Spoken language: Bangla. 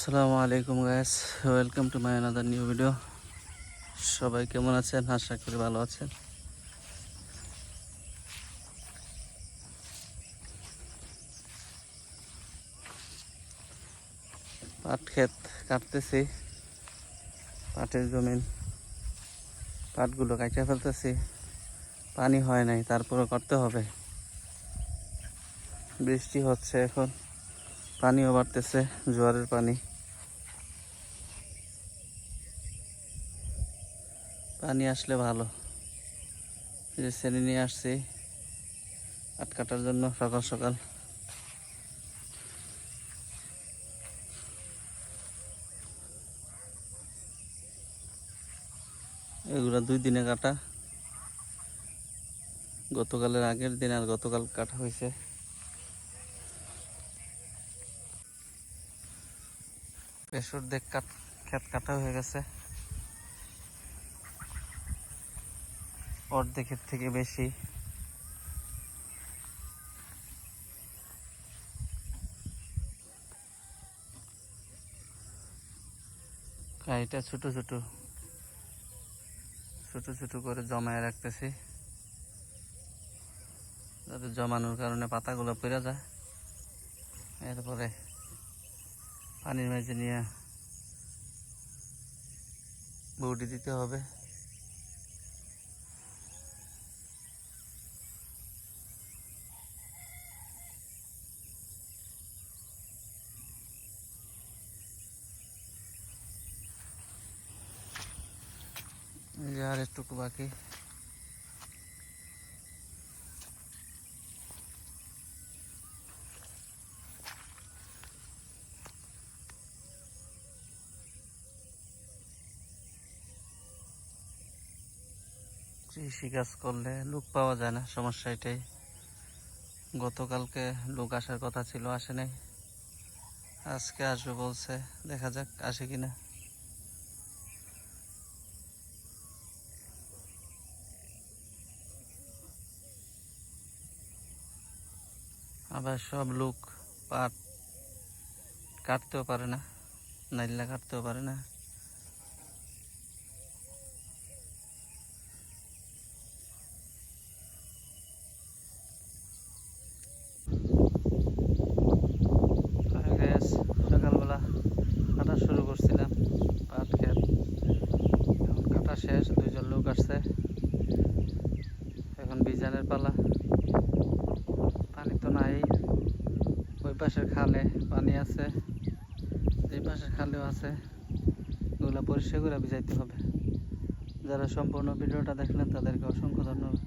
আসসালামু আলাইকুম guys, welcome to my another new video. সবাই কেমন আছেন? আশা করি ভালো আছেন। পাট ক্ষেত কাটতেছি, পাটের জমিন পাটগুলো কাটিয়ে ফেলতেছি। পানি হয় নাই, তারপরে করতে হবে। বৃষ্টি হচ্ছে এখন, পানিও বাড়তেছে, জোয়ারের পানি। পানি আসলে ভালো। এই যে শ্রেণী নিয়ে আসছি পাট কাটার জন্য সকাল সকাল। এগুলো 2 দিনে কাটা, গতকালের আগের দিন আর গতকাল কাটা হয়েছে। পেশর দেখ ক্ষেত কাটা হয়ে গেছে, অর্ধেকের থেকে বেশি। এটা ছোট ছোট ছোট ছোট করে জমায় রাখতেছি, যাতে জমানোর কারণে পাতাগুলো পড়ে যায়। এরপরে পানির মাঝে নিয়ে বউটি দিতে হবে। এই যে আর একটুকু বাকি। কৃষি কাজ করলে লোক পাওয়া যায় না, সমস্যা এটাই। গতকালকে লোক আসার কথা ছিল, আসে নাই। আজকে আসবে বলছে, দেখা যাক আসে কিনা। আবার সব লোক পাট কাটতেও পারে না, নাইল্লা কাটতেও পারে না। সকালবেলা কাটা শুরু করছিলাম পাট ক্ষেত, এখন কাটা শেষ। 2 জন লোক আসছে, এখন বীজানের পালা। পানি তো নাই, ওই পাশের খালে পানি আছে, এই পাশের খালেও আছে। ওগুলো পরিষ্কার করে ভিজাইতে হবে। যারা সম্পূর্ণ ভিডিওটা দেখলেন তাদেরকে অসংখ্য ধন্যবাদ।